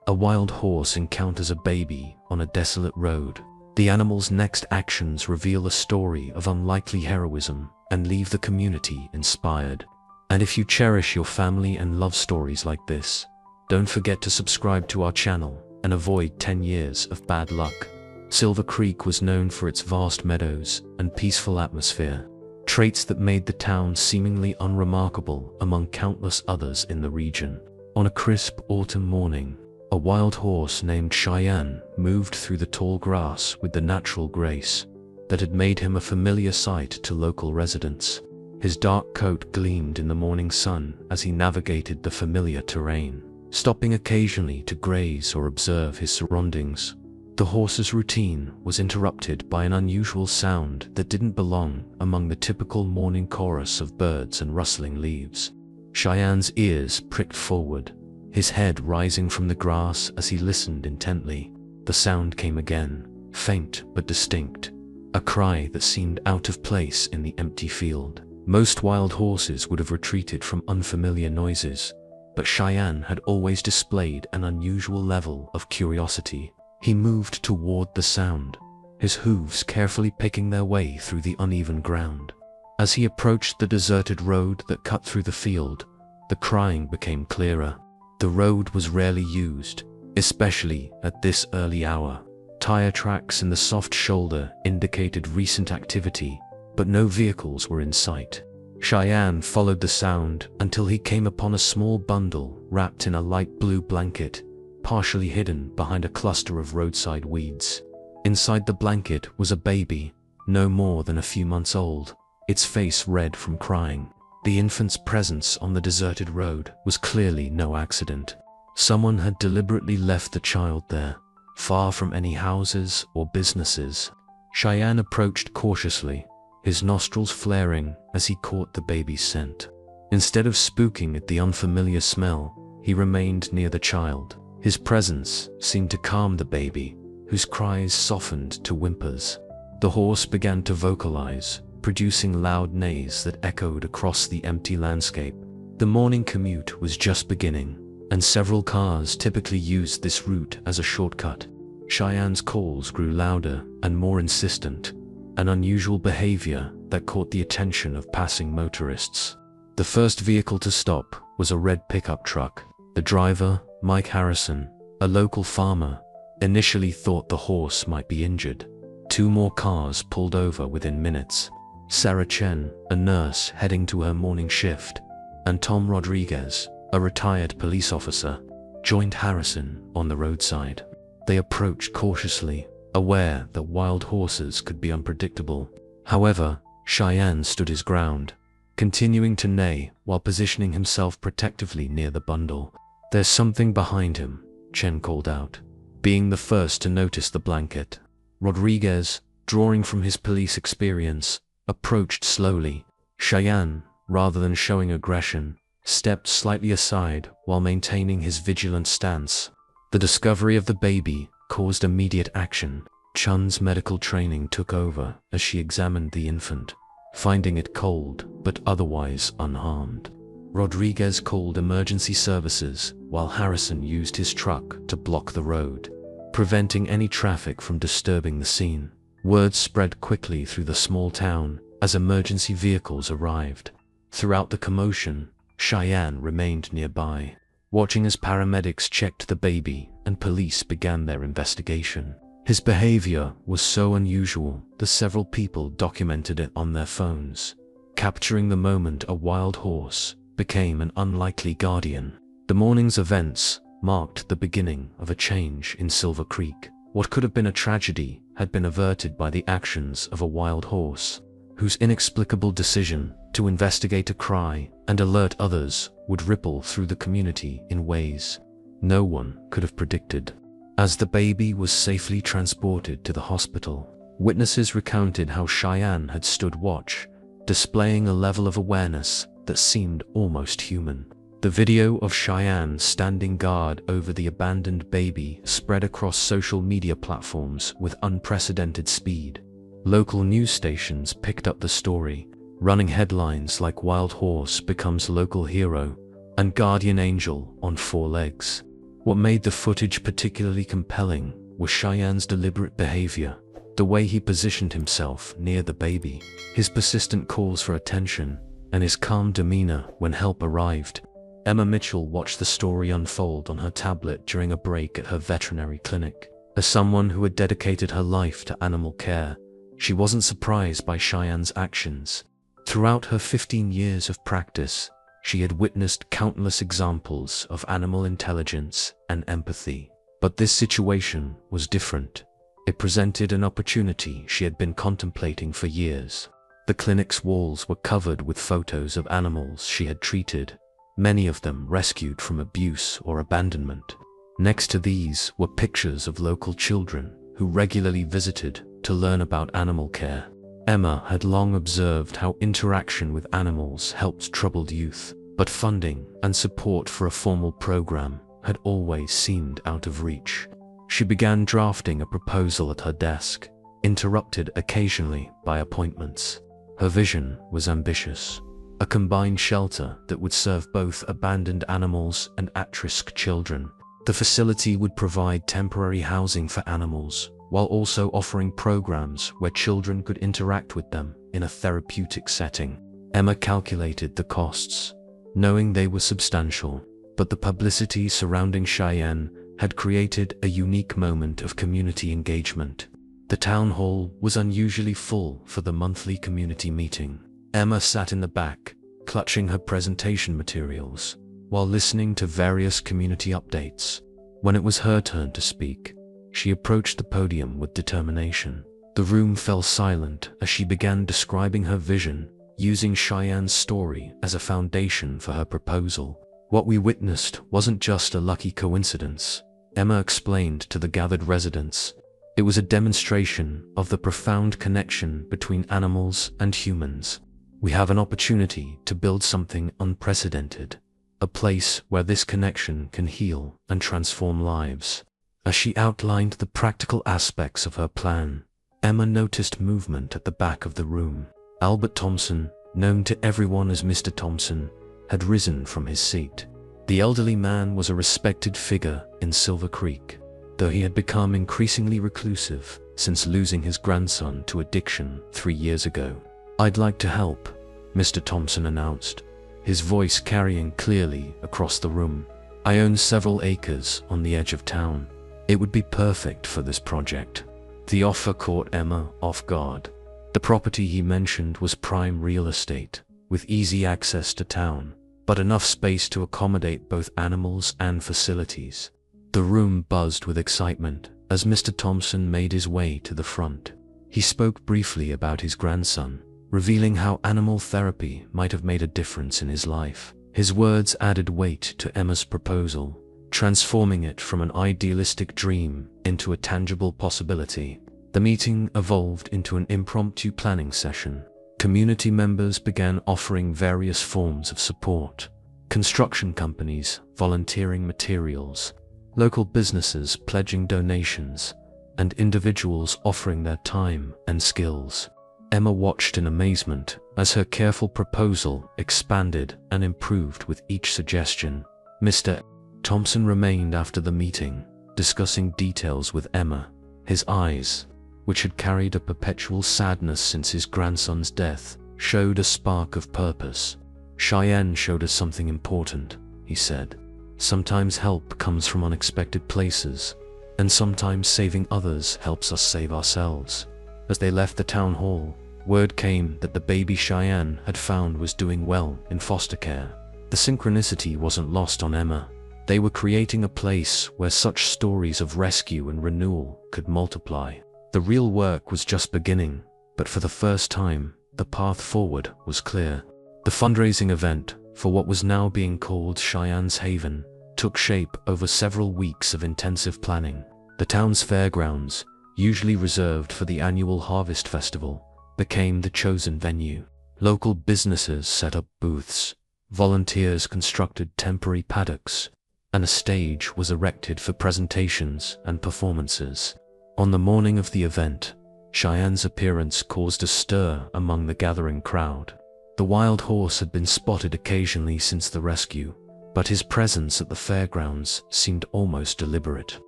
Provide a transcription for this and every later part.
A wild horse encounters a baby on a desolate road. The animal's next actions reveal a story of unlikely heroism and leave the community inspired. And if you cherish your family and love stories like this, don't forget to subscribe to our channel and avoid 10 years of bad luck. Silver Creek was known for its vast meadows and peaceful atmosphere, traits that made the town seemingly unremarkable among countless others in the region. On a crisp autumn morning, a wild horse named Cheyenne moved through the tall grass with the natural grace that had made him a familiar sight to local residents. His dark coat gleamed in the morning sun as he navigated the familiar terrain, stopping occasionally to graze or observe his surroundings. The horse's routine was interrupted by an unusual sound that didn't belong among the typical morning chorus of birds and rustling leaves. Cheyenne's ears pricked forward, his head rising from the grass as he listened intently. The sound came again, faint but distinct, a cry that seemed out of place in the empty field. Most wild horses would have retreated from unfamiliar noises, but Cheyenne had always displayed an unusual level of curiosity. He moved toward the sound, his hooves carefully picking their way through the uneven ground. As he approached the deserted road that cut through the field, the crying became clearer. The road was rarely used, especially at this early hour. Tire tracks in the soft shoulder indicated recent activity, but no vehicles were in sight. Cheyenne followed the sound until he came upon a small bundle wrapped in a light blue blanket, partially hidden behind a cluster of roadside weeds. Inside the blanket was a baby, no more than a few months old, its face red from crying. The infant's presence on the deserted road was clearly no accident. Someone had deliberately left the child there, far from any houses or businesses. Cheyenne approached cautiously, his nostrils flaring as he caught the baby's scent. Instead of spooking at the unfamiliar smell, he remained near the child. His presence seemed to calm the baby, whose cries softened to whimpers. The horse began to vocalize, producing loud neighs that echoed across the empty landscape. The morning commute was just beginning, and several cars typically used this route as a shortcut. Cheyenne's calls grew louder and more insistent, an unusual behavior that caught the attention of passing motorists. The first vehicle to stop was a red pickup truck. The driver, Mike Harrison, a local farmer, initially thought the horse might be injured. Two more cars pulled over within minutes. Sarah Chen, a nurse heading to her morning shift, and Tom Rodriguez, a retired police officer, joined Harrison on the roadside. They approached cautiously, aware that wild horses could be unpredictable. However, Cheyenne stood his ground, continuing to neigh while positioning himself protectively near the bundle. "There's something behind him," Chen called out, being the first to notice the blanket. Rodriguez, drawing from his police experience, approached slowly. Cheyenne, rather than showing aggression, stepped slightly aside while maintaining his vigilant stance. The discovery of the baby caused immediate action. Chun's medical training took over as she examined the infant, finding it cold but otherwise unharmed. Rodriguez called emergency services while Harrison used his truck to block the road, preventing any traffic from disturbing the scene. Word spread quickly through the small town as emergency vehicles arrived. Throughout the commotion, Cheyenne remained nearby, watching as paramedics checked the baby and police began their investigation. His behavior was so unusual that several people documented it on their phones, capturing the moment a wild horse became an unlikely guardian. The morning's events marked the beginning of a change in Silver Creek. What could have been a tragedy had been averted by the actions of a wild horse, whose inexplicable decision to investigate a cry and alert others would ripple through the community in ways no one could have predicted. As the baby was safely transported to the hospital, witnesses recounted how Cheyenne had stood watch, displaying a level of awareness that seemed almost human. The video of Cheyenne standing guard over the abandoned baby spread across social media platforms with unprecedented speed. Local news stations picked up the story, running headlines like "Wild Horse Becomes Local Hero" and "Guardian Angel on 4 Legs." What made the footage particularly compelling was Cheyenne's deliberate behavior, the way he positioned himself near the baby, his persistent calls for attention, and his calm demeanor when help arrived. Emma Mitchell watched the story unfold on her tablet during a break at her veterinary clinic. As someone who had dedicated her life to animal care, she wasn't surprised by Cheyenne's actions. Throughout her 15 years of practice, she had witnessed countless examples of animal intelligence and empathy. But this situation was different. It presented an opportunity she had been contemplating for years. The clinic's walls were covered with photos of animals she had treated, many of them rescued from abuse or abandonment. Next to these were pictures of local children who regularly visited to learn about animal care. Emma had long observed how interaction with animals helped troubled youth, but funding and support for a formal program had always seemed out of reach. She began drafting a proposal at her desk, interrupted occasionally by appointments. Her vision was ambitious. A combined shelter that would serve both abandoned animals and at-risk children. The facility would provide temporary housing for animals, while also offering programs where children could interact with them in a therapeutic setting. Emma calculated the costs, knowing they were substantial, but the publicity surrounding Cheyenne had created a unique moment of community engagement. The town hall was unusually full for the monthly community meeting. Emma sat in the back, clutching her presentation materials, while listening to various community updates. When it was her turn to speak, she approached the podium with determination. The room fell silent as she began describing her vision, using Cheyenne's story as a foundation for her proposal. What we witnessed wasn't just a lucky coincidence, Emma explained to the gathered residents. It was a demonstration of the profound connection between animals and humans. We have an opportunity to build something unprecedented, a place where this connection can heal and transform lives. As she outlined the practical aspects of her plan, Emma noticed movement at the back of the room. Albert Thompson, known to everyone as Mr. Thompson, had risen from his seat. The elderly man was a respected figure in Silver Creek, though he had become increasingly reclusive since losing his grandson to addiction 3 years ago. "I'd like to help," Mr. Thompson announced, his voice carrying clearly across the room. "I own several acres on the edge of town. It would be perfect for this project." The offer caught Emma off guard. The property he mentioned was prime real estate, with easy access to town, but enough space to accommodate both animals and facilities. The room buzzed with excitement as Mr. Thompson made his way to the front. He spoke briefly about his grandson, revealing how animal therapy might have made a difference in his life. His words added weight to Emma's proposal, transforming it from an idealistic dream into a tangible possibility. The meeting evolved into an impromptu planning session. Community members began offering various forms of support. Construction companies volunteering materials, local businesses pledging donations, and individuals offering their time and skills. Emma watched in amazement as her careful proposal expanded and improved with each suggestion. Mr. Thompson remained after the meeting, discussing details with Emma. His eyes, which had carried a perpetual sadness since his grandson's death, showed a spark of purpose. "Cheyenne showed us something important," he said. "Sometimes help comes from unexpected places, and sometimes saving others helps us save ourselves." As they left the town hall, word came that the baby Cheyenne had found was doing well in foster care. The synchronicity wasn't lost on Emma. They were creating a place where such stories of rescue and renewal could multiply. The real work was just beginning, but for the first time, the path forward was clear. The fundraising event, for what was now being called Cheyenne's Haven, took shape over several weeks of intensive planning. The town's fairgrounds, usually reserved for the annual Harvest Festival, became the chosen venue. Local businesses set up booths, volunteers constructed temporary paddocks, and a stage was erected for presentations and performances. On the morning of the event, Cheyenne's appearance caused a stir among the gathering crowd. The wild horse had been spotted occasionally since the rescue, but his presence at the fairgrounds seemed almost deliberate.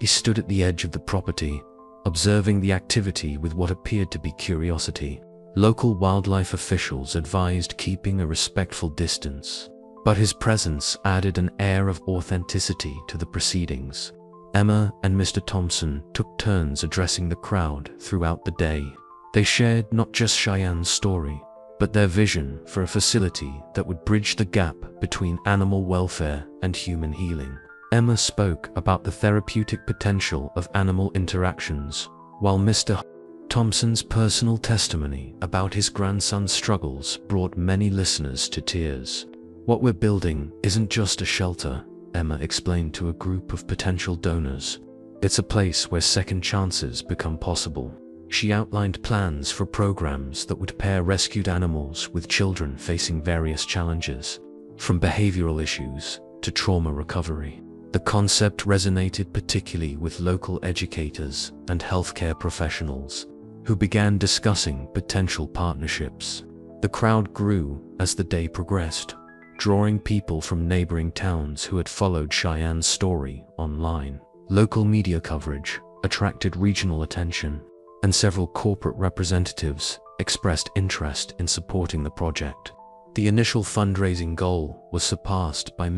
He stood at the edge of the property, observing the activity with what appeared to be curiosity. Local wildlife officials advised keeping a respectful distance, but his presence added an air of authenticity to the proceedings. Emma and Mr. Thompson took turns addressing the crowd throughout the day. They shared not just Cheyenne's story, but their vision for a facility that would bridge the gap between animal welfare and human healing. Emma spoke about the therapeutic potential of animal interactions, while Mr. Thompson's personal testimony about his grandson's struggles brought many listeners to tears. "What we're building isn't just a shelter," Emma explained to a group of potential donors. "It's a place where second chances become possible." She outlined plans for programs that would pair rescued animals with children facing various challenges, from behavioral issues to trauma recovery. The concept resonated particularly with local educators and healthcare professionals, who began discussing potential partnerships. The crowd grew as the day progressed, drawing people from neighboring towns who had followed Cheyenne's story online. Local media coverage attracted regional attention, and several corporate representatives expressed interest in supporting the project. The initial fundraising goal was surpassed by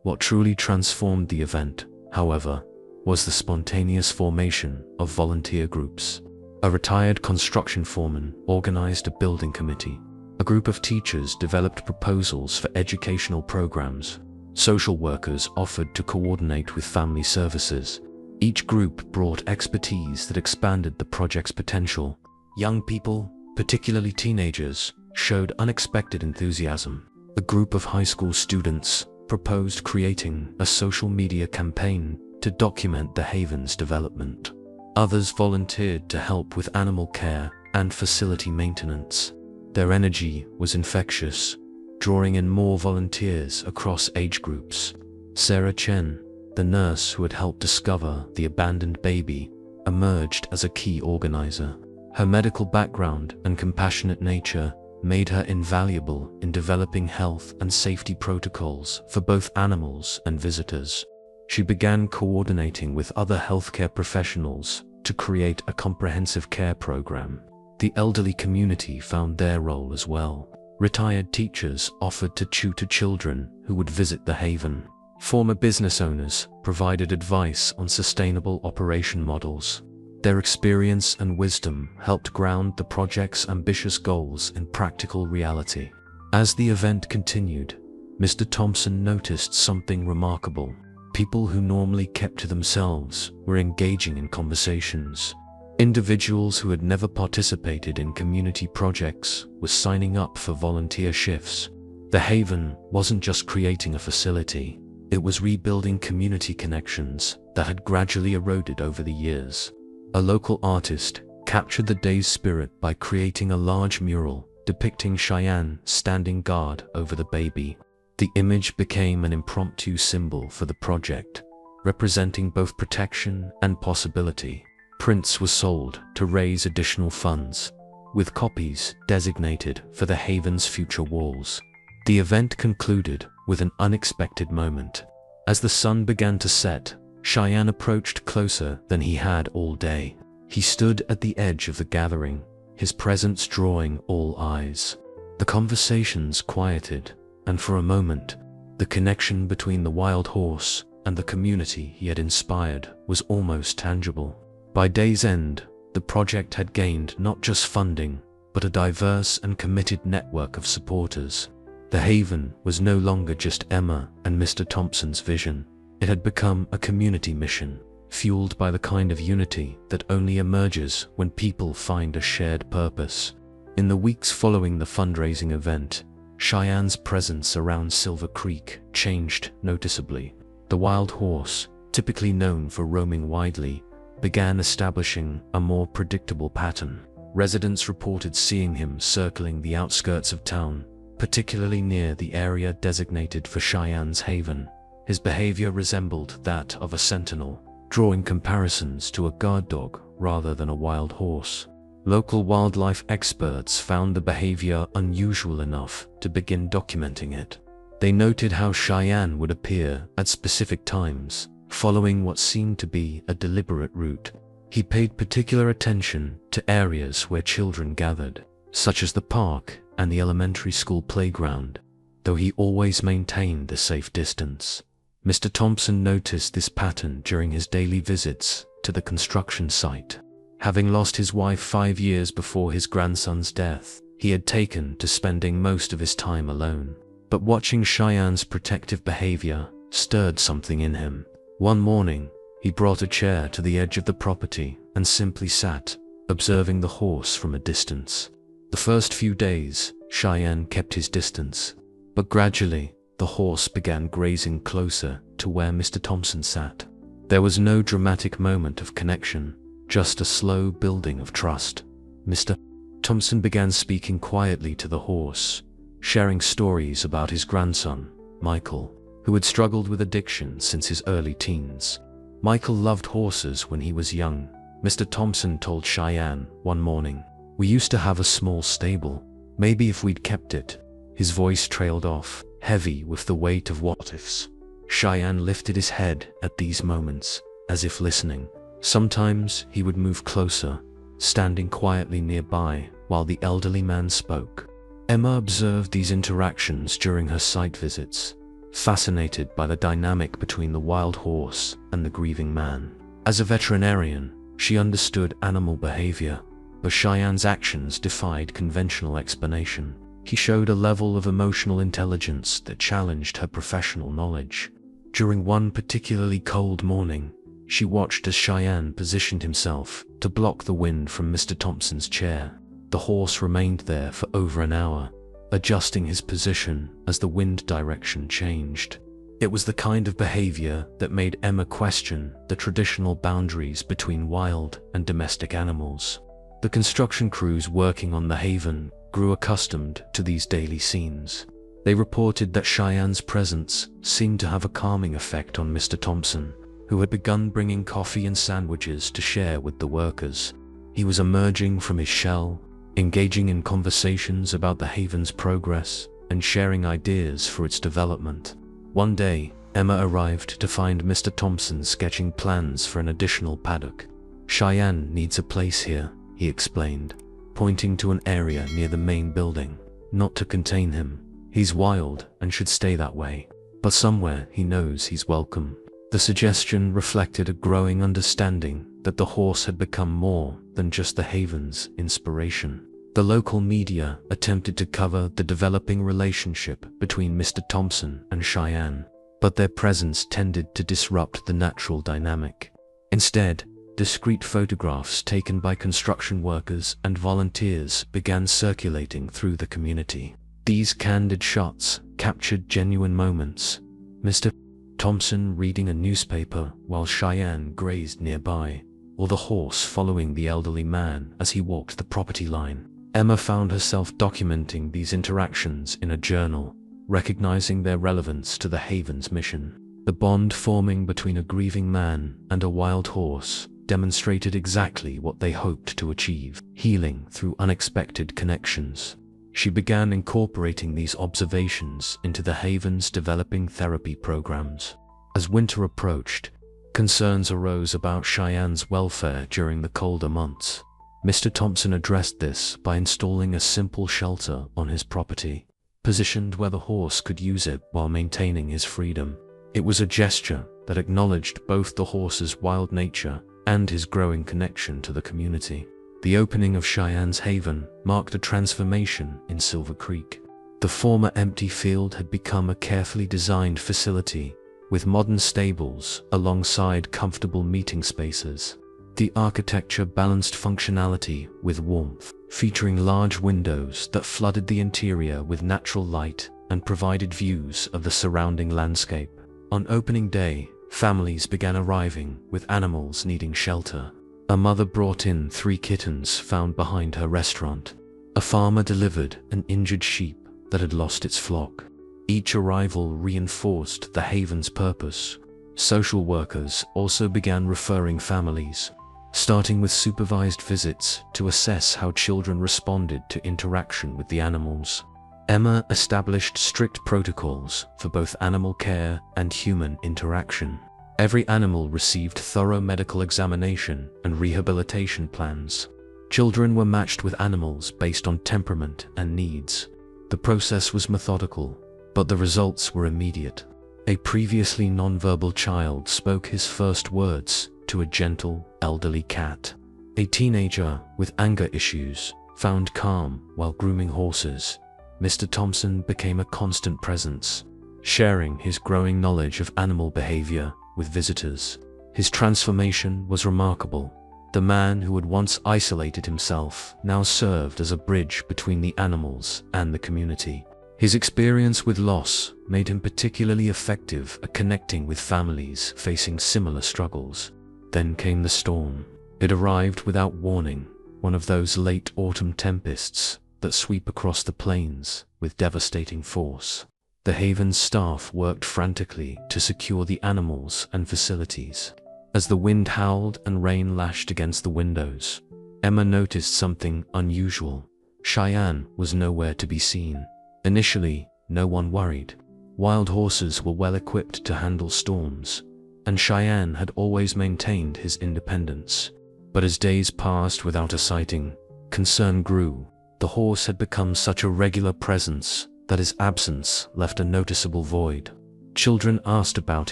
what truly transformed the event, however, was the spontaneous formation of volunteer groups. A retired construction foreman organized a building committee. A group of teachers developed proposals for educational programs. Social workers offered to coordinate with family services. Each group brought expertise that expanded the project's potential. Young people, particularly teenagers, showed unexpected enthusiasm. A group of high school students proposed creating a social media campaign to document the haven's development. Others volunteered to help with animal care and facility maintenance. Their energy was infectious, drawing in more volunteers across age groups. Sarah Chen, the nurse who had helped discover the abandoned baby, emerged as a key organizer. Her medical background and compassionate nature made her invaluable in developing health and safety protocols for both animals and visitors. She began coordinating with other healthcare professionals to create a comprehensive care program. The elderly community found their role as well. Retired teachers offered to tutor children who would visit the haven. Former business owners provided advice on sustainable operation models. Their experience and wisdom helped ground the project's ambitious goals in practical reality. As the event continued, Mr. Thompson noticed something remarkable. People who normally kept to themselves were engaging in conversations. Individuals who had never participated in community projects were signing up for volunteer shifts. The Haven wasn't just creating a facility, it was rebuilding community connections that had gradually eroded over the years. A local artist captured the day's spirit by creating a large mural depicting Cheyenne standing guard over the baby. The image became an impromptu symbol for the project, representing both protection and possibility. Prints were sold to raise additional funds, with copies designated for the Haven's future walls. The event concluded with an unexpected moment. As the sun began to set, Cheyenne approached closer than he had all day. He stood at the edge of the gathering, his presence drawing all eyes. The conversations quieted, and for a moment, the connection between the wild horse and the community he had inspired was almost tangible. By day's end, the project had gained not just funding, but a diverse and committed network of supporters. The Haven was no longer just Emma and Mr. Thompson's vision. It had become a community mission, fueled by the kind of unity that only emerges when people find a shared purpose. In the weeks following the fundraising event, Cheyenne's presence around Silver Creek changed noticeably. The wild horse, typically known for roaming widely, began establishing a more predictable pattern. Residents reported seeing him circling the outskirts of town, particularly near the area designated for Cheyenne's Haven. His behavior resembled that of a sentinel, drawing comparisons to a guard dog rather than a wild horse. Local wildlife experts found the behavior unusual enough to begin documenting it. They noted how Cheyenne would appear at specific times, following what seemed to be a deliberate route. He paid particular attention to areas where children gathered, such as the park and the elementary school playground, though he always maintained a safe distance. Mr. Thompson noticed this pattern during his daily visits to the construction site. Having lost his wife 5 years before his grandson's death, he had taken to spending most of his time alone. But watching Cheyenne's protective behavior stirred something in him. One morning, he brought a chair to the edge of the property and simply sat, observing the horse from a distance. The first few days, Cheyenne kept his distance, but gradually, the horse began grazing closer to where Mr. Thompson sat. There was no dramatic moment of connection, just a slow building of trust. Mr. Thompson began speaking quietly to the horse, sharing stories about his grandson, Michael, who had struggled with addiction since his early teens. Michael loved horses when he was young. Mr. Thompson told Cheyenne one morning, "We used to have a small stable. Maybe if we'd kept it." His voice trailed off, heavy with the weight of what-ifs. Cheyenne lifted his head at these moments, as if listening. Sometimes he would move closer, standing quietly nearby while the elderly man spoke. Emma observed these interactions during her site visits, fascinated by the dynamic between the wild horse and the grieving man. As a veterinarian, she understood animal behavior, but Cheyenne's actions defied conventional explanation. He showed a level of emotional intelligence that challenged her professional knowledge. During one particularly cold morning, she watched as Cheyenne positioned himself to block the wind from Mr. Thompson's chair. The horse remained there for over an hour, adjusting his position as the wind direction changed. It was the kind of behavior that made Emma question the traditional boundaries between wild and domestic animals. The construction crews working on the haven grew accustomed to these daily scenes. They reported that Cheyenne's presence seemed to have a calming effect on Mr. Thompson, who had begun bringing coffee and sandwiches to share with the workers. He was emerging from his shell, engaging in conversations about the haven's progress and sharing ideas for its development. One day, Emma arrived to find Mr. Thompson sketching plans for an additional paddock. "Cheyenne needs a place here," he explained, pointing to an area near the main building. "Not to contain him. He's wild and should stay that way, but somewhere he knows he's welcome." The suggestion reflected a growing understanding that the horse had become more than just the haven's inspiration. The local media attempted to cover the developing relationship between Mr. Thompson and Cheyenne, but their presence tended to disrupt the natural dynamic. Instead, discreet photographs taken by construction workers and volunteers began circulating through the community. These candid shots captured genuine moments. Mr. Thompson reading a newspaper while Cheyenne grazed nearby, or the horse following the elderly man as he walked the property line. Emma found herself documenting these interactions in a journal, recognizing their relevance to the haven's mission. The bond forming between a grieving man and a wild horse demonstrated exactly what they hoped to achieve: healing through unexpected connections. She began incorporating these observations into the haven's developing therapy programs. As winter approached, concerns arose about Cheyenne's welfare during the colder months. Mr. Thompson addressed this by installing a simple shelter on his property, positioned where the horse could use it while maintaining his freedom. It was a gesture that acknowledged both the horse's wild nature and his growing connection to the community. The opening of Cheyenne's haven marked a transformation in Silver Creek. The former empty field had become a carefully designed facility with modern stables alongside comfortable meeting spaces. The architecture balanced functionality with warmth, featuring large windows that flooded the interior with natural light and provided views of the surrounding landscape. On opening day, families began arriving with animals needing shelter. A mother brought in 3 kittens found behind her restaurant. A farmer delivered an injured sheep that had lost its flock. Each arrival reinforced the haven's purpose. Social workers also began referring families, starting with supervised visits to assess how children responded to interaction with the animals. Emma established strict protocols for both animal care and human interaction. Every animal received thorough medical examination and rehabilitation plans. Children were matched with animals based on temperament and needs. The process was methodical, but the results were immediate. A previously nonverbal child spoke his first words to a gentle, elderly cat. A teenager with anger issues found calm while grooming horses. Mr. Thompson became a constant presence, sharing his growing knowledge of animal behavior with visitors. His transformation was remarkable. The man who had once isolated himself now served as a bridge between the animals and the community. His experience with loss made him particularly effective at connecting with families facing similar struggles. Then came the storm. It arrived without warning, one of those late autumn tempests that sweep across the plains with devastating force. The Haven's staff worked frantically to secure the animals and facilities. As the wind howled and rain lashed against the windows, Emma noticed something unusual. Cheyenne was nowhere to be seen. Initially, no one worried. Wild horses were well equipped to handle storms, and Cheyenne had always maintained his independence. But as days passed without a sighting, concern grew. The horse had become such a regular presence that his absence left a noticeable void. Children asked about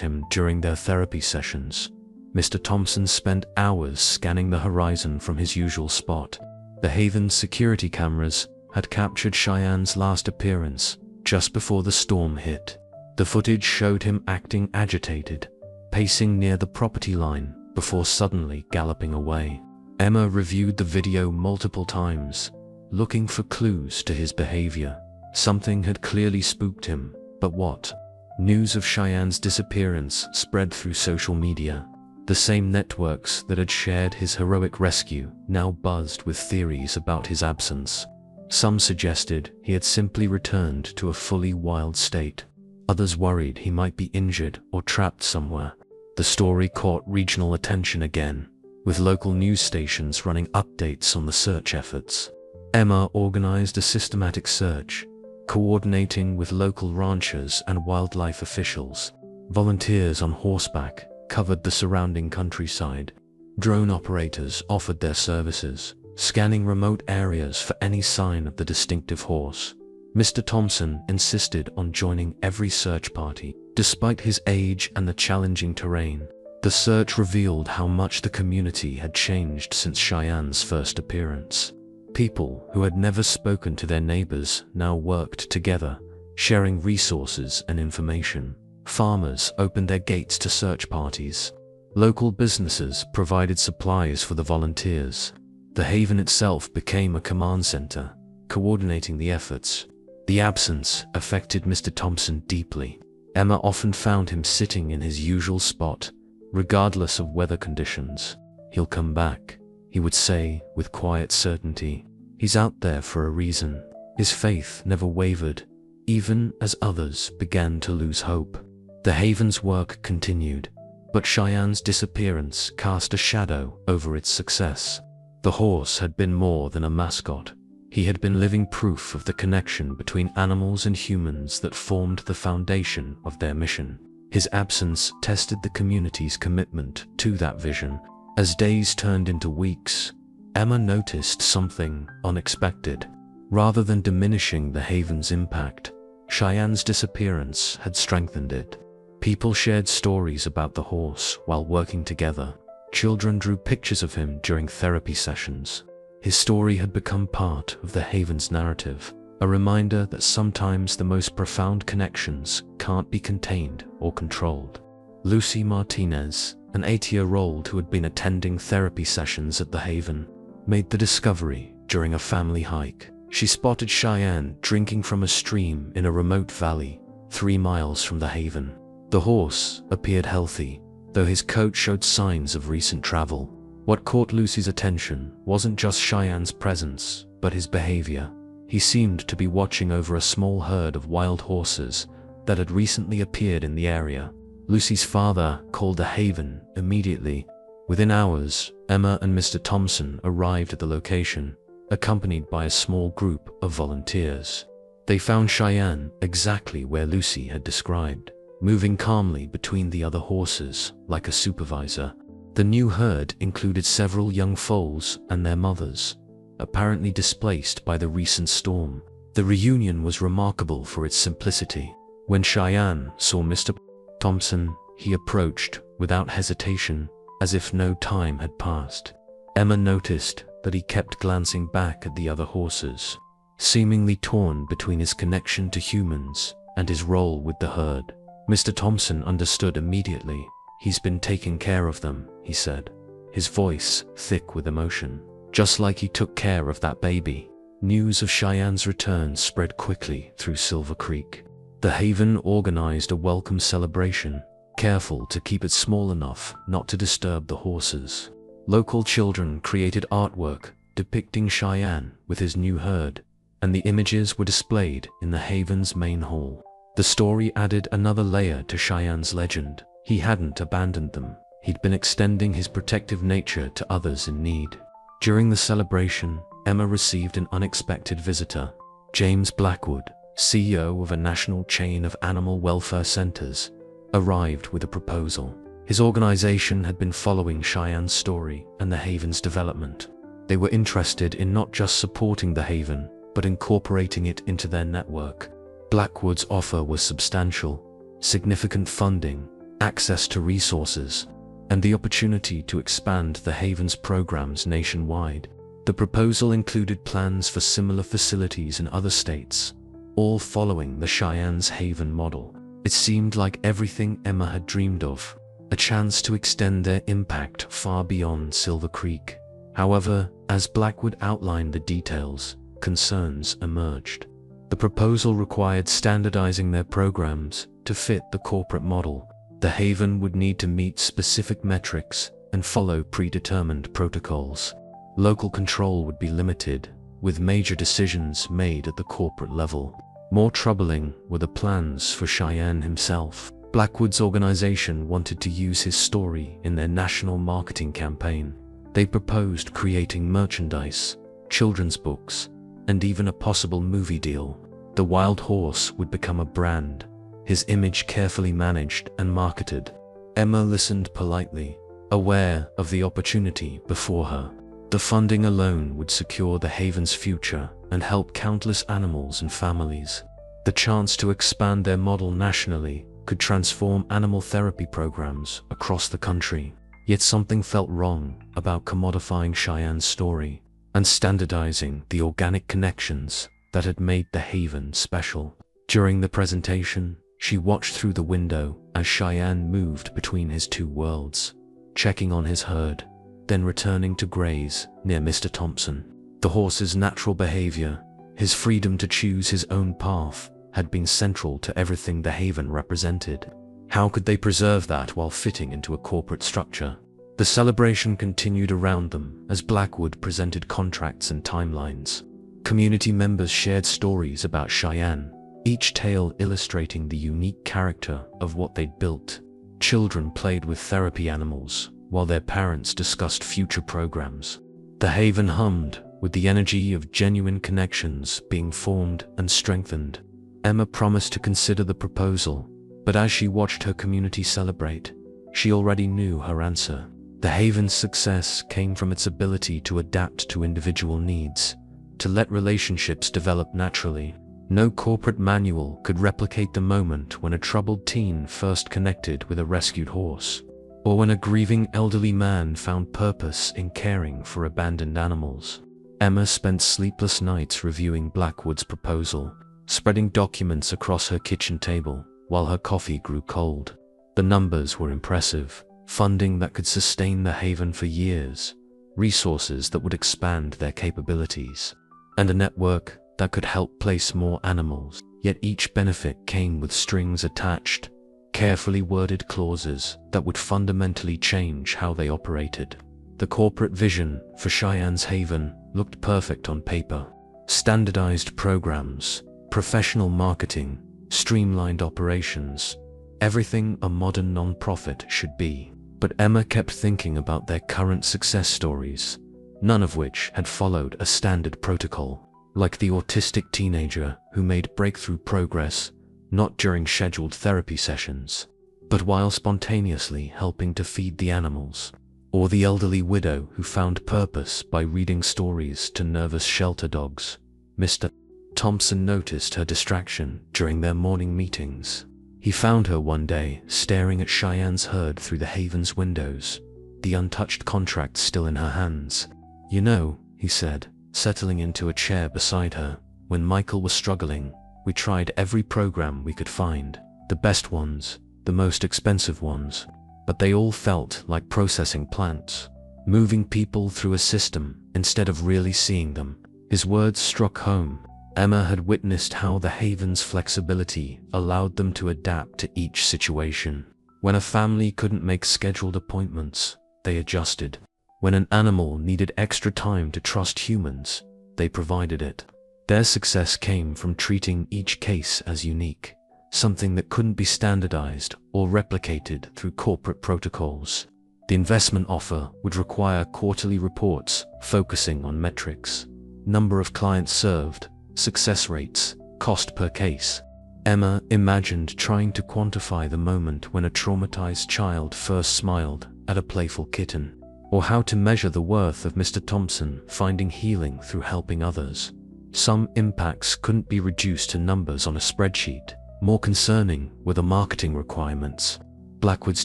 him during their therapy sessions. Mr. Thompson spent hours scanning the horizon from his usual spot. The Haven's security cameras had captured Cheyenne's last appearance just before the storm hit. The footage showed him acting agitated, pacing near the property line before suddenly galloping away. Emma reviewed the video multiple times, looking for clues to his behavior. Something had clearly spooked him, but what? News of Cheyenne's disappearance spread through social media. The same networks that had shared his heroic rescue now buzzed with theories about his absence. Some suggested he had simply returned to a fully wild state. Others worried he might be injured or trapped somewhere. The story caught regional attention again, with local news stations running updates on the search efforts. Emma organized a systematic search, coordinating with local ranchers and wildlife officials. Volunteers on horseback covered the surrounding countryside. Drone operators offered their services, scanning remote areas for any sign of the distinctive horse. Mr. Thompson insisted on joining every search party. Despite his age and the challenging terrain, the search revealed how much the community had changed since Cheyenne's first appearance. People who had never spoken to their neighbors now worked together, sharing resources and information. Farmers opened their gates to search parties. Local businesses provided supplies for the volunteers. The Haven itself became a command center, coordinating the efforts. The absence affected Mr. Thompson deeply. Emma often found him sitting in his usual spot, regardless of weather conditions. "He'll come back," he would say with quiet certainty. "He's out there for a reason." His faith never wavered, even as others began to lose hope. The Haven's work continued, but Cheyenne's disappearance cast a shadow over its success. The horse had been more than a mascot. He had been living proof of the connection between animals and humans that formed the foundation of their mission. His absence tested the community's commitment to that vision. As days turned into weeks, Emma noticed something unexpected. Rather than diminishing the Haven's impact, Cheyenne's disappearance had strengthened it. People shared stories about the horse while working together. Children drew pictures of him during therapy sessions. His story had become part of the Haven's narrative, a reminder that sometimes the most profound connections can't be contained or controlled. Lucy Martinez, an 8-year-old who had been attending therapy sessions at the Haven, made the discovery during a family hike. She spotted Cheyenne drinking from a stream in a remote valley, 3 miles from the Haven. The horse appeared healthy, though his coat showed signs of recent travel. What caught Lucy's attention wasn't just Cheyenne's presence, but his behavior. He seemed to be watching over a small herd of wild horses that had recently appeared in the area. Lucy's father called the Haven immediately. Within hours, Emma and Mr. Thompson arrived at the location, accompanied by a small group of volunteers. They found Cheyenne exactly where Lucy had described, moving calmly between the other horses like a supervisor. The new herd included several young foals and their mothers, apparently displaced by the recent storm. The reunion was remarkable for its simplicity. When Cheyenne saw Mr. Thompson, he approached without hesitation, as if no time had passed. Emma noticed that he kept glancing back at the other horses, seemingly torn between his connection to humans and his role with the herd. Mr. Thompson understood immediately. "He's been taking care of them," he said, his voice thick with emotion. "Just like he took care of that baby." News of Cheyenne's return spread quickly through Silver Creek. The Haven organized a welcome celebration, careful to keep it small enough not to disturb the horses. Local children created artwork depicting Cheyenne with his new herd, and the images were displayed in the Haven's main hall. The story added another layer to Cheyenne's legend. He hadn't abandoned them. He'd been extending his protective nature to others in need. During the celebration, Emma received an unexpected visitor. James Blackwood, CEO of a national chain of animal welfare centers, arrived with a proposal. His organization had been following Cheyenne's story and the Haven's development. They were interested in not just supporting the Haven, but incorporating it into their network. Blackwood's offer was substantial: significant funding, access to resources, and the opportunity to expand the Haven's programs nationwide. The proposal included plans for similar facilities in other states, all following the Cheyenne's Haven model. It seemed like everything Emma had dreamed of, a chance to extend their impact far beyond Silver Creek. However, as Blackwood outlined the details, concerns emerged. The proposal required standardizing their programs to fit the corporate model. The Haven would need to meet specific metrics and follow predetermined protocols. Local control would be limited, with major decisions made at the corporate level. More troubling were the plans for Cheyenne himself. Blackwood's organization wanted to use his story in their national marketing campaign. They proposed creating merchandise, children's books, and even a possible movie deal. The wild horse would become a brand, his image carefully managed and marketed. Emma listened politely, aware of the opportunity before her. The funding alone would secure the Haven's future and help countless animals and families. The chance to expand their model nationally could transform animal therapy programs across the country. Yet something felt wrong about commodifying Cheyenne's story and standardizing the organic connections that had made the Haven special. During the presentation, she watched through the window as Cheyenne moved between his two worlds, checking on his herd, then returning to graze near Mr. Thompson. The horse's natural behavior, his freedom to choose his own path, had been central to everything the Haven represented. How could they preserve that while fitting into a corporate structure? The celebration continued around them as Blackwood presented contracts and timelines. Community members shared stories about Cheyenne, each tale illustrating the unique character of what they'd built. Children played with therapy animals, while their parents discussed future programs. The Haven hummed with the energy of genuine connections being formed and strengthened. Emma promised to consider the proposal, but as she watched her community celebrate, she already knew her answer. The Haven's success came from its ability to adapt to individual needs, to let relationships develop naturally. No corporate manual could replicate the moment when a troubled teen first connected with a rescued horse, or when a grieving elderly man found purpose in caring for abandoned animals. Emma spent sleepless nights reviewing Blackwood's proposal, spreading documents across her kitchen table while her coffee grew cold. The numbers were impressive: funding that could sustain the Haven for years, resources that would expand their capabilities, and a network that could help place more animals. Yet each benefit came with strings attached, carefully worded clauses that would fundamentally change how they operated. The corporate vision for Cheyenne's Haven looked perfect on paper: standardized programs, professional marketing, streamlined operations, everything a modern non-profit should be. But Emma kept thinking about their current success stories, none of which had followed a standard protocol. like the autistic teenager who made breakthrough progress not during scheduled therapy sessions, but while spontaneously helping to feed the animals, or the elderly widow who found purpose by reading stories to nervous shelter dogs. Mr. Thompson noticed her distraction during their morning meetings. He found her one day staring at Cheyenne's herd through the Haven's windows, the untouched contract still in her hands. "You know," he said, settling into a chair beside her, "when Michael was struggling, we tried every program we could find, the best ones, the most expensive ones, but they all felt like processing plants, moving people through a system instead of really seeing them." His words struck home. Emma had witnessed how the Haven's flexibility allowed them to adapt to each situation. When a family couldn't make scheduled appointments, they adjusted. When an animal needed extra time to trust humans, they provided it. Their success came from treating each case as unique, something that couldn't be standardized or replicated through corporate protocols. The investment offer would require quarterly reports focusing on metrics: number of clients served, success rates, cost per case. Emma imagined trying to quantify the moment when a traumatized child first smiled at a playful kitten, or how to measure the worth of Mr. Thompson finding healing through helping others. Some impacts couldn't be reduced to numbers on a spreadsheet. More concerning were the marketing requirements. Blackwood's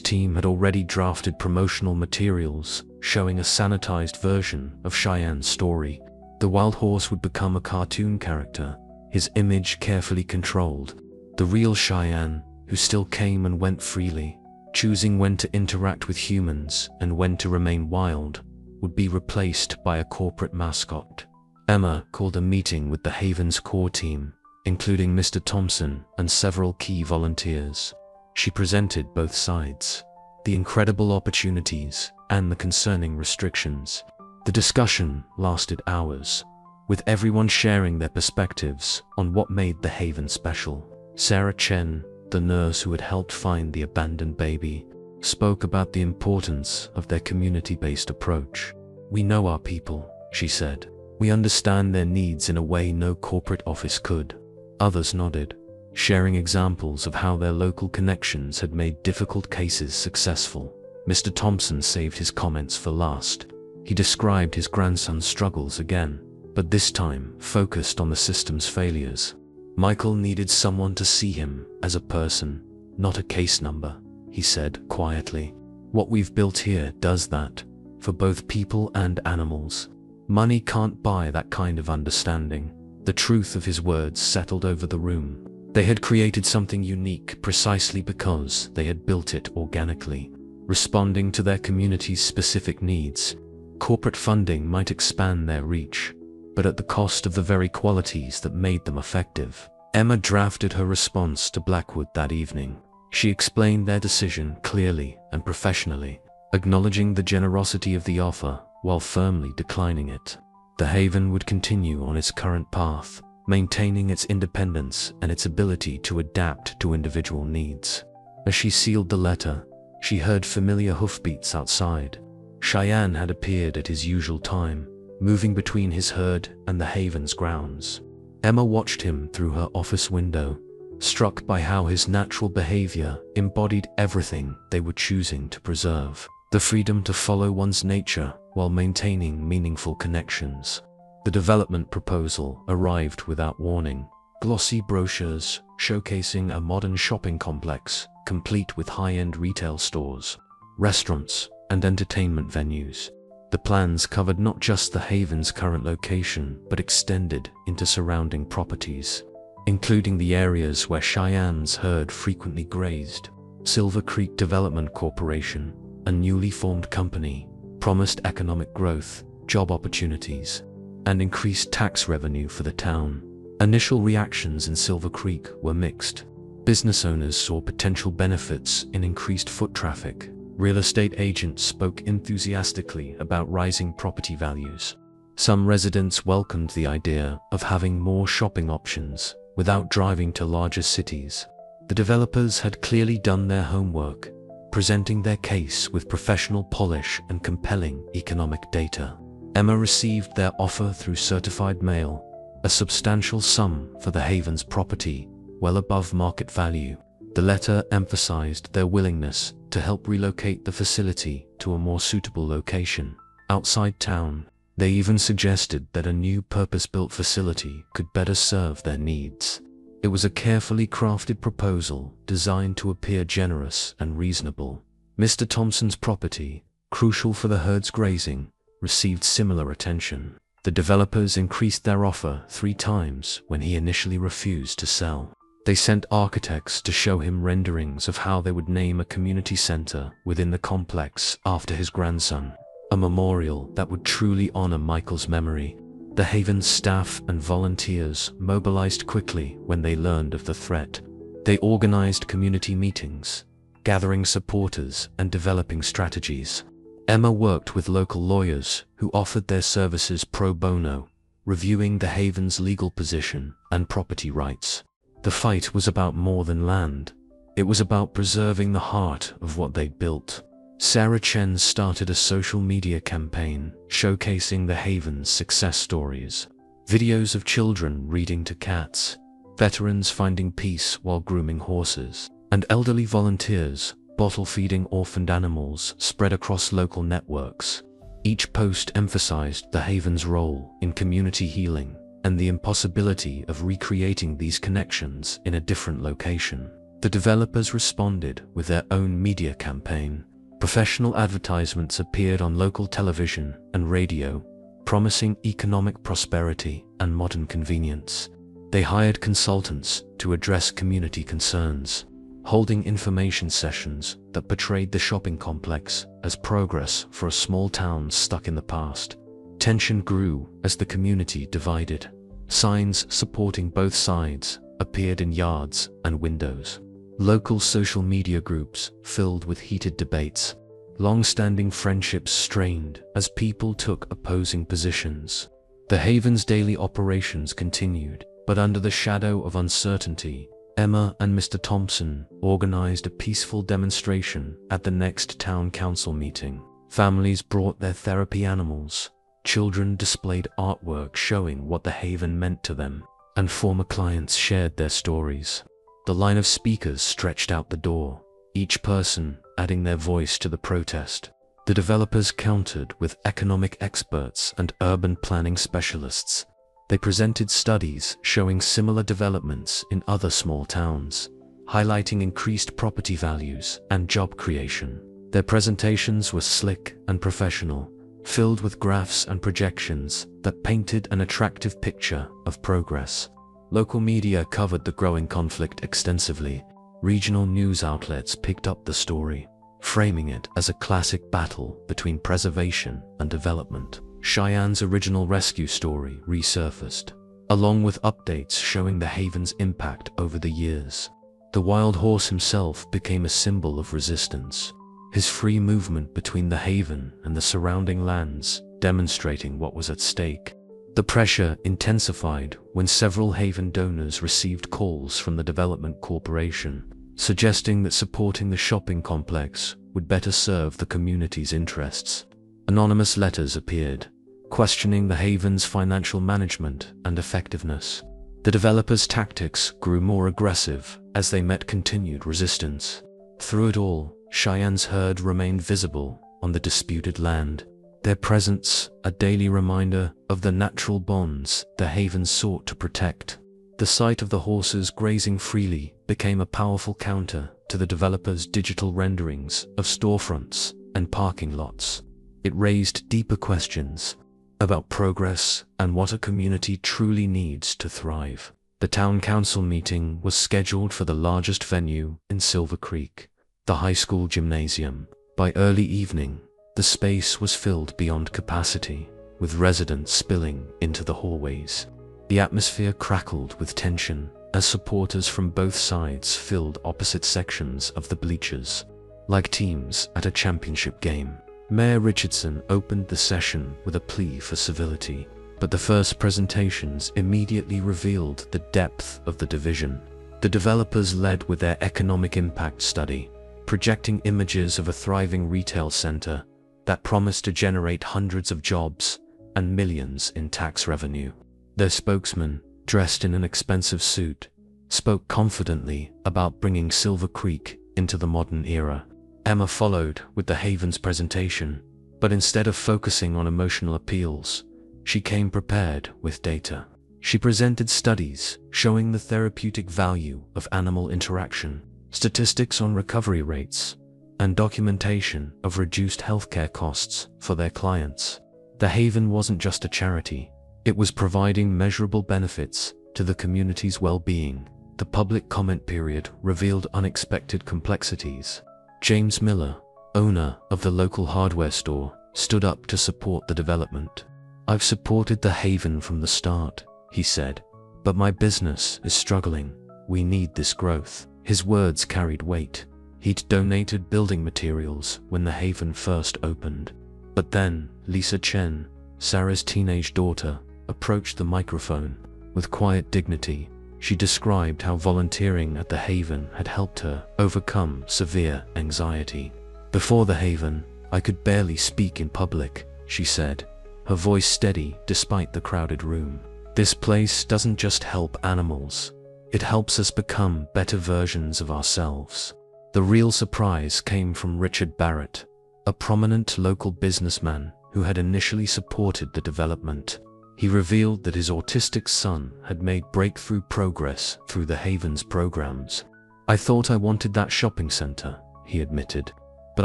team had already drafted promotional materials showing a sanitized version of Cheyenne's story. The wild horse would become a cartoon character, his image carefully controlled. The real Cheyenne, who still came and went freely, choosing when to interact with humans and when to remain wild, would be replaced by a corporate mascot. Emma called a meeting with the Haven's core team, including Mr. Thompson and several key volunteers. She presented both sides, the incredible opportunities and the concerning restrictions. The discussion lasted hours, with everyone sharing their perspectives on what made the Haven special. Sarah Chen, the nurse who had helped find the abandoned baby, spoke about the importance of their community-based approach. "We know our people," she said. "We understand their needs in a way no corporate office could." Others nodded, sharing examples of how their local connections had made difficult cases successful. Mr. Thompson saved his comments for last. He described his grandson's struggles again, but this time focused on the system's failures. "Michael needed someone to see him as a person, not a case number," he said quietly. "What we've built here does that, for both people and animals. Money can't buy that kind of understanding." The truth of his words settled over the room. They had created something unique precisely because they had built it organically, responding to their community's specific needs. Corporate funding might expand their reach, but at the cost of the very qualities that made them effective. Emma drafted her response to Blackwood that evening. She explained their decision clearly and professionally, acknowledging the generosity of the offer while firmly declining it. The Haven would continue on its current path, maintaining its independence and its ability to adapt to individual needs. As she sealed the letter, she heard familiar hoofbeats outside. Cheyenne had appeared at his usual time, moving between his herd and the Haven's grounds. Emma watched him through her office window, struck by how his natural behavior embodied everything they were choosing to preserve: the freedom to follow one's nature while maintaining meaningful connections. The development proposal arrived without warning. Glossy brochures showcasing a modern shopping complex, complete with high-end retail stores, restaurants, and entertainment venues. The plans covered not just the Haven's current location, but extended into surrounding properties, including the areas where Cheyenne's herd frequently grazed. Silver Creek Development Corporation, a newly formed company, promised economic growth, job opportunities, and increased tax revenue for the town. Initial reactions in Silver Creek were mixed. Business owners saw potential benefits in increased foot traffic. Real estate agents spoke enthusiastically about rising property values. Some residents welcomed the idea of having more shopping options without driving to larger cities. The developers had clearly done their homework, presenting their case with professional polish and compelling economic data. Emma received their offer through certified mail, a substantial sum for the Haven's property, well above market value. The letter emphasized their willingness to help relocate the facility to a more suitable location outside town. They even suggested that a new purpose-built facility could better serve their needs. It was a carefully crafted proposal designed to appear generous and reasonable. Mr. Thompson's property, crucial for the herd's grazing, received similar attention. The developers increased their offer 3 times when he initially refused to sell. They sent architects to show him renderings of how they would name a community center within the complex after his grandson, a memorial that would truly honor Michael's memory. The Haven's staff and volunteers mobilized quickly when they learned of the threat. They organized community meetings, gathering supporters and developing strategies. Emma worked with local lawyers who offered their services pro bono, reviewing the Haven's legal position and property rights. The fight was about more than land. It was about preserving the heart of what they built. Sarah Chen started a social media campaign showcasing the Haven's success stories. Videos of children reading to cats, veterans finding peace while grooming horses, and elderly volunteers bottle-feeding orphaned animals spread across local networks. Each post emphasized the Haven's role in community healing and the impossibility of recreating these connections in a different location. The developers responded with their own media campaign. Professional advertisements appeared on local television and radio, promising economic prosperity and modern convenience. They hired consultants to address community concerns, holding information sessions that portrayed the shopping complex as progress for a small town stuck in the past. Tension grew as the community divided. Signs supporting both sides appeared in yards and windows. Local social media groups filled with heated debates. Long-standing friendships strained as people took opposing positions. The Haven's daily operations continued, but under the shadow of uncertainty, Emma and Mr. Thompson organized a peaceful demonstration at the next town council meeting. Families brought their therapy animals. Children displayed artwork showing what the Haven meant to them, and former clients shared their stories. The line of speakers stretched out the door, each person adding their voice to the protest. The developers countered with economic experts and urban planning specialists. They presented studies showing similar developments in other small towns, highlighting increased property values and job creation. Their presentations were slick and professional, filled with graphs and projections that painted an attractive picture of progress. Local media covered the growing conflict extensively. Regional news outlets picked up the story, framing it as a classic battle between preservation and development. Cheyenne's original rescue story resurfaced, along with updates showing the Haven's impact over the years. The wild horse himself became a symbol of resistance, his free movement between the Haven and the surrounding lands demonstrating what was at stake. The pressure intensified when several Haven donors received calls from the Development Corporation, suggesting that supporting the shopping complex would better serve the community's interests. Anonymous letters appeared, questioning the Haven's financial management and effectiveness. The developers' tactics grew more aggressive as they met continued resistance. Through it all, Cheyenne's herd remained visible on the disputed land, their presence a daily reminder of the natural bonds the Haven sought to protect. The sight of the horses grazing freely became a powerful counter to the developers' digital renderings of storefronts and parking lots. It raised deeper questions about progress and what a community truly needs to thrive. The town council meeting was scheduled for the largest venue in Silver Creek, the high school gymnasium. By early evening, the space was filled beyond capacity, with residents spilling into the hallways. The atmosphere crackled with tension as supporters from both sides filled opposite sections of the bleachers, like teams at a championship game. Mayor Richardson opened the session with a plea for civility, but the first presentations immediately revealed the depth of the division. The developers led with their economic impact study, projecting images of a thriving retail center that promised to generate hundreds of jobs and millions in tax revenue. Their spokesman, dressed in an expensive suit, spoke confidently about bringing Silver Creek into the modern era. Emma followed with the Haven's presentation, but instead of focusing on emotional appeals, she came prepared with data. She presented studies showing the therapeutic value of animal interaction, statistics on recovery rates, and documentation of reduced healthcare costs for their clients. The Haven wasn't just a charity, it was providing measurable benefits to the community's well-being. The public comment period revealed unexpected complexities. James Miller, owner of the local hardware store, stood up to support the development. "I've supported the Haven from the start," he said, "but my business is struggling. We need this growth." His words carried weight. He'd donated building materials when the Haven first opened. But then, Lisa Chen, Sarah's teenage daughter, approached the microphone. With quiet dignity, she described how volunteering at the Haven had helped her overcome severe anxiety. "Before the Haven, I could barely speak in public," she said, her voice steady despite the crowded room. "This place doesn't just help animals, it helps us become better versions of ourselves." The real surprise came from Richard Barrett, a prominent local businessman who had initially supported the development. He revealed that his autistic son had made breakthrough progress through the Haven's programs. "I thought I wanted that shopping center," he admitted, "but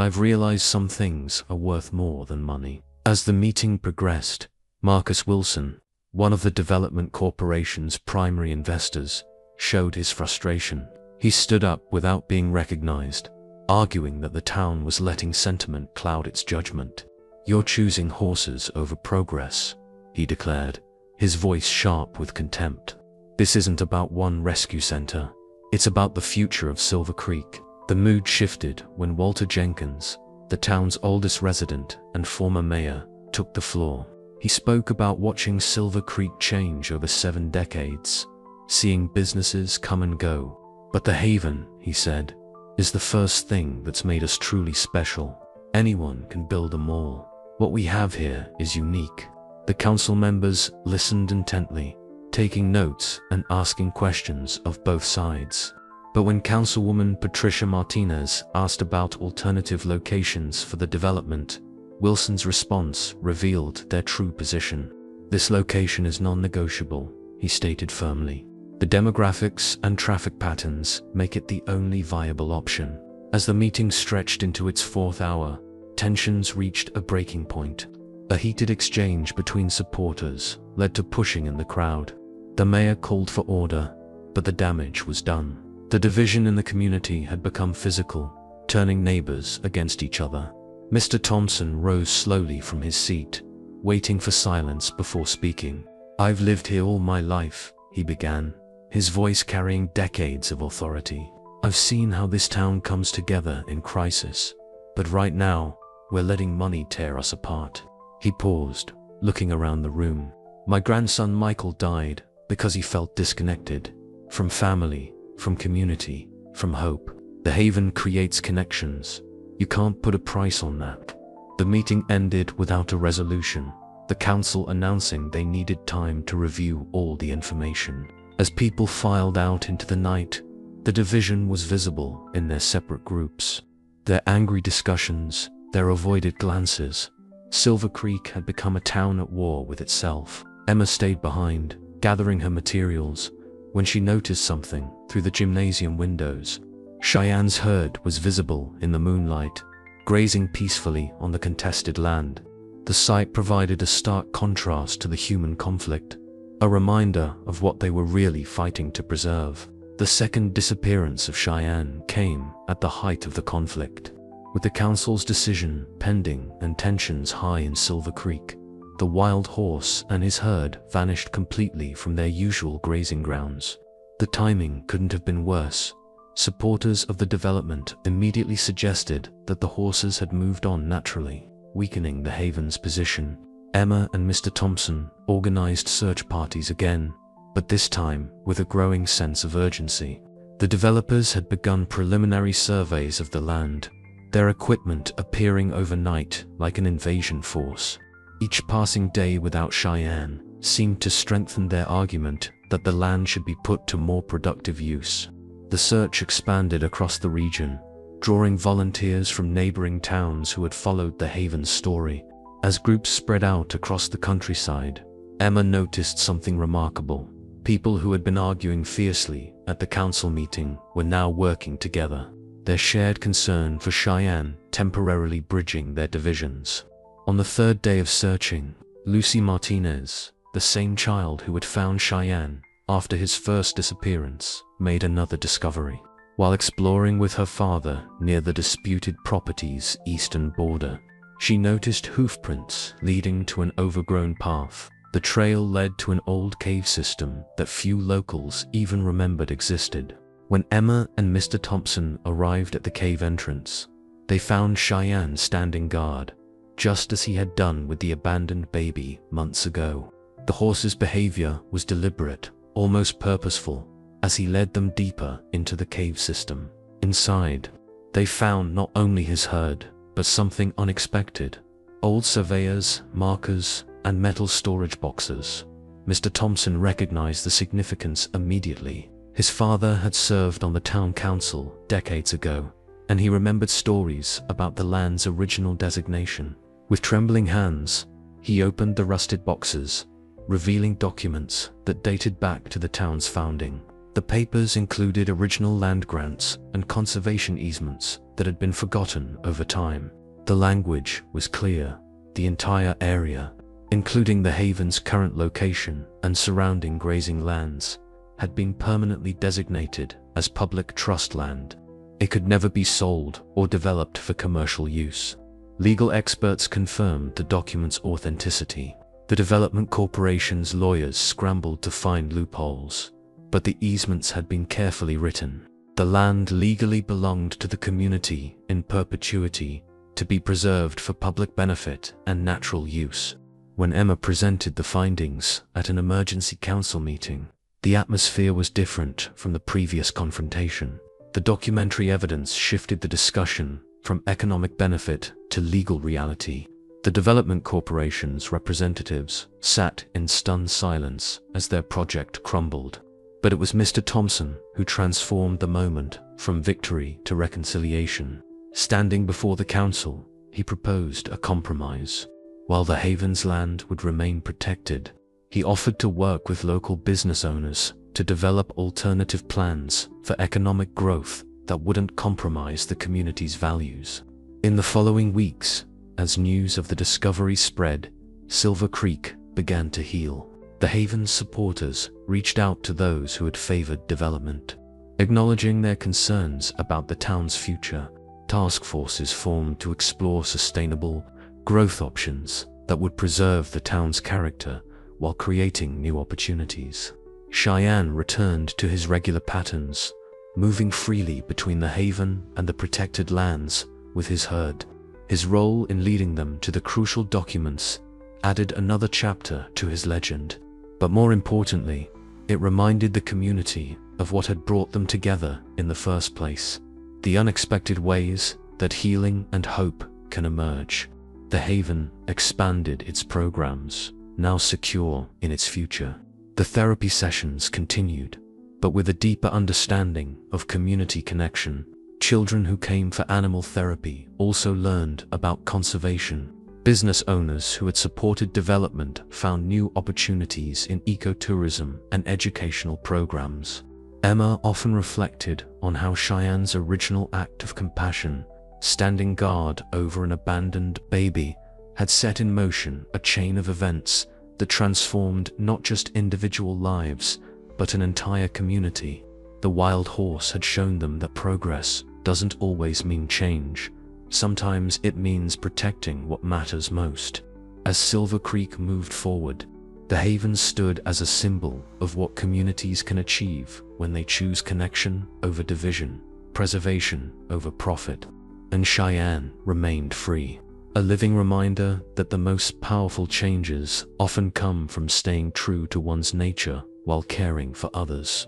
I've realized some things are worth more than money." As the meeting progressed, Marcus Wilson, one of the development corporation's primary investors, showed his frustration. He stood up without being recognized, arguing that the town was letting sentiment cloud its judgment. "You're choosing horses over progress," he declared, his voice sharp with contempt. "This isn't about one rescue center, it's about the future of Silver Creek." The mood shifted when Walter Jenkins, the town's oldest resident and former mayor, took the floor. He spoke about watching Silver Creek change over 7 decades, seeing businesses come and go. "But the Haven," he said, "is the first thing that's made us truly special. Anyone can build a mall. What we have here is unique." The council members listened intently, taking notes and asking questions of both sides. But when Councilwoman Patricia Martinez asked about alternative locations for the development, Wilson's response revealed their true position. "This location is non-negotiable," he stated firmly. "The demographics and traffic patterns make it the only viable option." As the meeting stretched into its 4th hour, tensions reached a breaking point. A heated exchange between supporters led to pushing in the crowd. The mayor called for order, but the damage was done. The division in the community had become physical, turning neighbors against each other. Mr. Thompson rose slowly from his seat, waiting for silence before speaking. "I've lived here all my life," he began, his voice carrying decades of authority. "I've seen how this town comes together in crisis, but right now, we're letting money tear us apart." He paused, looking around the room. "My grandson Michael died because he felt disconnected, from family, from community, from hope. The Haven creates connections. You can't put a price on that." The meeting ended without a resolution, the council announcing they needed time to review all the information. As people filed out into the night, the division was visible in their separate groups. Their angry discussions, their avoided glances. Silver Creek had become a town at war with itself. Emma stayed behind, gathering her materials, when she noticed something through the gymnasium windows. Cheyenne's herd was visible in the moonlight, grazing peacefully on the contested land. The sight provided a stark contrast to the human conflict, a reminder of what they were really fighting to preserve. The second disappearance of Cheyenne came at the height of the conflict. With the council's decision pending and tensions high in Silver Creek, the wild horse and his herd vanished completely from their usual grazing grounds. The timing couldn't have been worse. Supporters of the development immediately suggested that the horses had moved on naturally, weakening the Haven's position. Emma and Mr. Thompson organized search parties again, but this time with a growing sense of urgency. The developers had begun preliminary surveys of the land, their equipment appearing overnight like an invasion force. Each passing day without Cheyenne seemed to strengthen their argument that the land should be put to more productive use. The search expanded across the region, drawing volunteers from neighboring towns who had followed the Haven's story. As groups spread out across the countryside, Emma noticed something remarkable. People who had been arguing fiercely at the council meeting were now working together, their shared concern for Cheyenne temporarily bridging their divisions. On the third day of searching, Lucy Martinez, the same child who had found Cheyenne after his first disappearance, made another discovery. While exploring with her father near the disputed property's eastern border, she noticed hoofprints leading to an overgrown path. The trail led to an old cave system that few locals even remembered existed. When Emma and Mr. Thompson arrived at the cave entrance, they found Cheyenne standing guard, just as he had done with the abandoned baby months ago. The horse's behavior was deliberate, almost purposeful, as he led them deeper into the cave system. Inside, they found not only his herd, but something unexpected: old surveyors, markers, and metal storage boxes. Mr. Thompson recognized the significance immediately. His father had served on the town council decades ago, and he remembered stories about the land's original designation. With trembling hands, he opened the rusted boxes, revealing documents that dated back to the town's founding. The papers included original land grants and conservation easements that had been forgotten over time. The language was clear. The entire area, including the Haven's current location and surrounding grazing lands, had been permanently designated as public trust land. It could never be sold or developed for commercial use. Legal experts confirmed the document's authenticity. The development corporation's lawyers scrambled to find loopholes, but the easements had been carefully written. The land legally belonged to the community in perpetuity, to be preserved for public benefit and natural use. When Emma presented the findings at an emergency council meeting, the atmosphere was different from the previous confrontation. The documentary evidence shifted the discussion from economic benefit to legal reality. The development corporation's representatives sat in stunned silence as their project crumbled. But it was Mr. Thompson who transformed the moment from victory to reconciliation. Standing before the council, he proposed a compromise. While the Haven's land would remain protected, he offered to work with local business owners to develop alternative plans for economic growth that wouldn't compromise the community's values. In the following weeks, as news of the discovery spread, Silver Creek began to heal. The Haven's supporters reached out to those who had favored development. Acknowledging their concerns about the town's future, task forces formed to explore sustainable growth options that would preserve the town's character while creating new opportunities. Cheyenne returned to his regular patterns, moving freely between the Haven and the protected lands with his herd. His role in leading them to the crucial documents added another chapter to his legend. But more importantly, it reminded the community of what had brought them together in the first place: the unexpected ways that healing and hope can emerge. The Haven expanded its programs, now secure in its future. The therapy sessions continued, but with a deeper understanding of community connection. Children who came for animal therapy also learned about conservation. Business owners who had supported development found new opportunities in ecotourism and educational programs. Emma often reflected on how Cheyenne's original act of compassion, standing guard over an abandoned baby, had set in motion a chain of events that transformed not just individual lives, but an entire community. The wild horse had shown them that progress doesn't always mean change. Sometimes it means protecting what matters most. As Silver Creek moved forward, the Haven stood as a symbol of what communities can achieve when they choose connection over division, preservation over profit. And Cheyenne remained free, a living reminder that the most powerful changes often come from staying true to one's nature while caring for others.